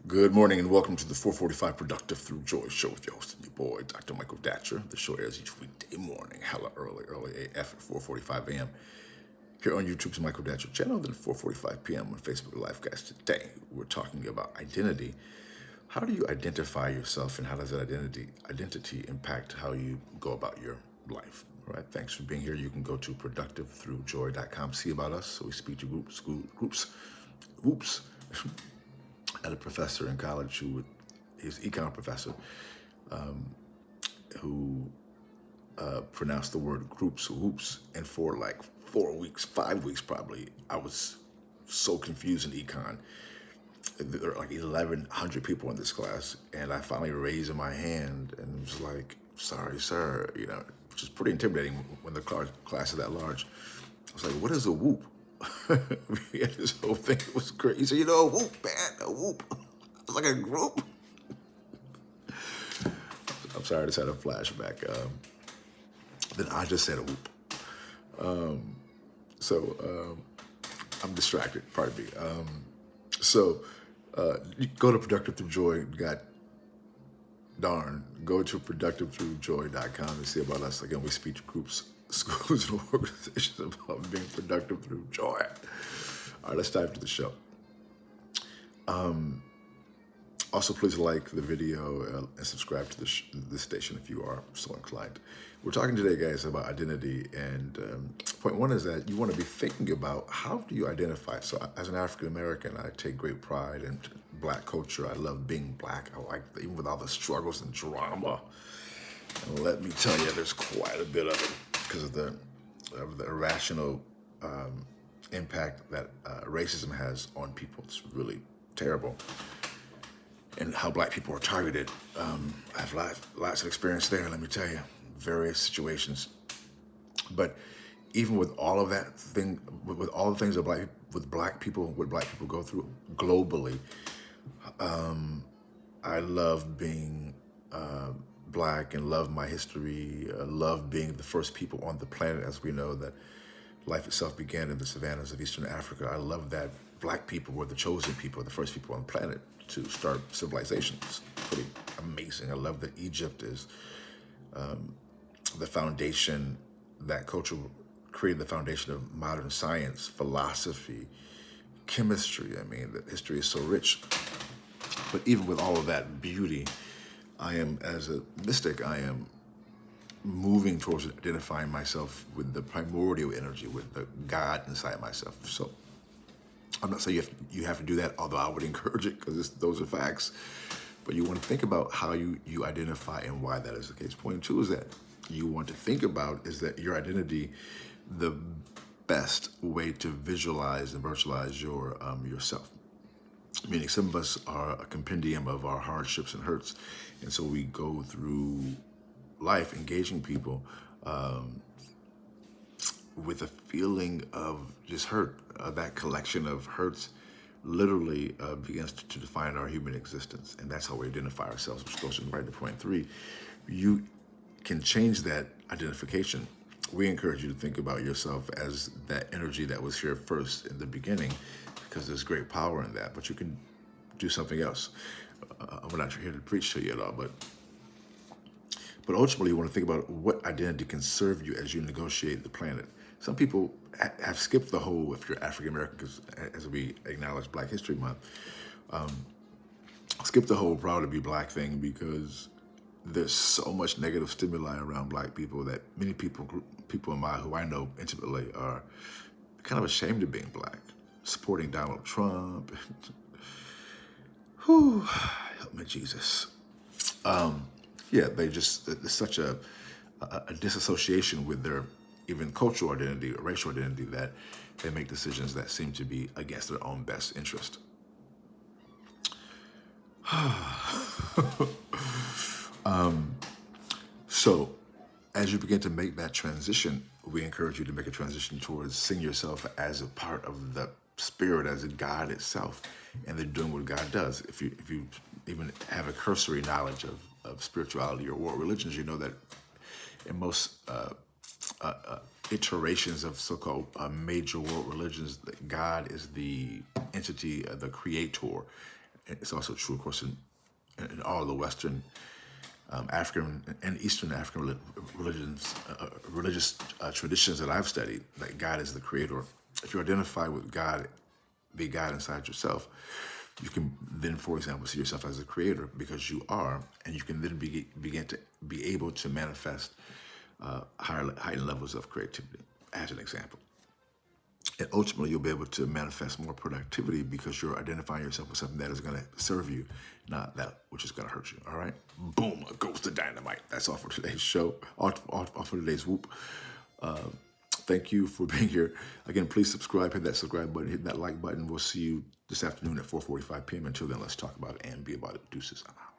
Good morning and welcome to the 445 Productive Through Joy show with your host and your boy, Dr. Michael Datcher. The show airs each weekday morning, hella early AF at 4:45 a.m. here on YouTube's Michael Datcher channel, then 4:45 p.m. on Facebook Live. Guys, today we're talking about identity. How do you identify yourself, and how does that identity impact how you go about your life? All right, thanks for being here. You can go to productivethroughjoy.com, see about us. So we speak to groups. I had a professor in college he was an econ professor, who pronounced the word groups, whoops, and for like 4 weeks, 5 weeks probably, I was so confused in econ. There are like 1,100 people in this class, and I finally raised my hand and was like, "Sorry, sir," which is pretty intimidating when the class is that large. I was like, "What is a whoop?" We had this whole thing. It was great. He said, "A whoop, man, a whoop." It's like a group. I'm sorry, I just had a flashback. Then I just said a whoop. So I'm distracted, pardon me. You go to Productive Through Joy, go to productivethroughjoy.com and see about us. Again, we speak to groups, schools, and organizations about being productive through joy. All right, let's dive into the show. Also, please like the video and subscribe to this station if you are so inclined. We're talking today, guys, about identity. And point one is that you want to be thinking about, how do you identify? So as an African-American, I take great pride in Black culture. I love being Black. I like, even with all the struggles and drama. And let me tell you, there's quite a bit of it because of the irrational impact that racism has on people. It's really terrible. And how Black people are targeted. I have lots of experience there, let me tell you, various situations. But even with all of that thing, with all the things that what Black people go through globally, I love being Black and love my history. Love being the first people on the planet, as we know that life itself began in the savannas of Eastern Africa. I love that Black people were the chosen people, the first people on the planet to start civilizations. Pretty amazing. I love that Egypt is the foundation, that culture created the foundation of modern science, philosophy, chemistry. I mean, the history is so rich. But even with all of that beauty, as a mystic, I am moving towards identifying myself with the primordial energy, with the God inside myself. So I'm not saying you have to do that, although I would encourage it because those are facts. But you want to think about how you identify and why that is the case. Point two is that you want to think about is that your identity, the best way to visualize and virtualize yourself. Meaning some of us are a compendium of our hardships and hurts. And so we go through life engaging people with a feeling of just hurt. That collection of hurts literally begins to define our human existence. And that's how we identify ourselves, which goes right to point three. You can change that identification. We encourage you to think about yourself as that energy that was here first in the beginning, because there's great power in that. But you can do something else. I'm not here to preach to you at all, but ultimately you want to think about what identity can serve you as you negotiate the planet. Some people have skipped the whole, if you're African American, because as we acknowledge Black History Month, skip the whole proud to be Black thing, because there's so much negative stimuli around Black people that many people who I know intimately are kind of ashamed of being Black, supporting Donald Trump. Whew, help me, Jesus. There's such a disassociation with their even cultural identity or racial identity that they make decisions that seem to be against their own best interest. So as you begin to make that transition, we encourage you to make a transition towards seeing yourself as a part of the spirit, as a God itself, and then doing what God does. If you even have a cursory knowledge of spirituality or world religions, you know that in most iterations of so-called major world religions, that God is the entity, the creator, It's also true, of course, in all the Western, African and Eastern African religious traditions that I've studied, that God is the creator. If you identify with God, be God inside yourself, you can then, for example, see yourself as a creator, because you are, and you can then begin to be able to manifest heightened levels of creativity, as an example. And ultimately, you'll be able to manifest more productivity because you're identifying yourself with something that is going to serve you, not that which is going to hurt you. All right? Boom, goes the dynamite. That's all for today's show, all for today's whoop. Thank you for being here. Again, please subscribe, hit that subscribe button, hit that like button. We'll see you this afternoon at 4:45 p.m. Until then, let's talk about it and be about it. Deuces. I'm out.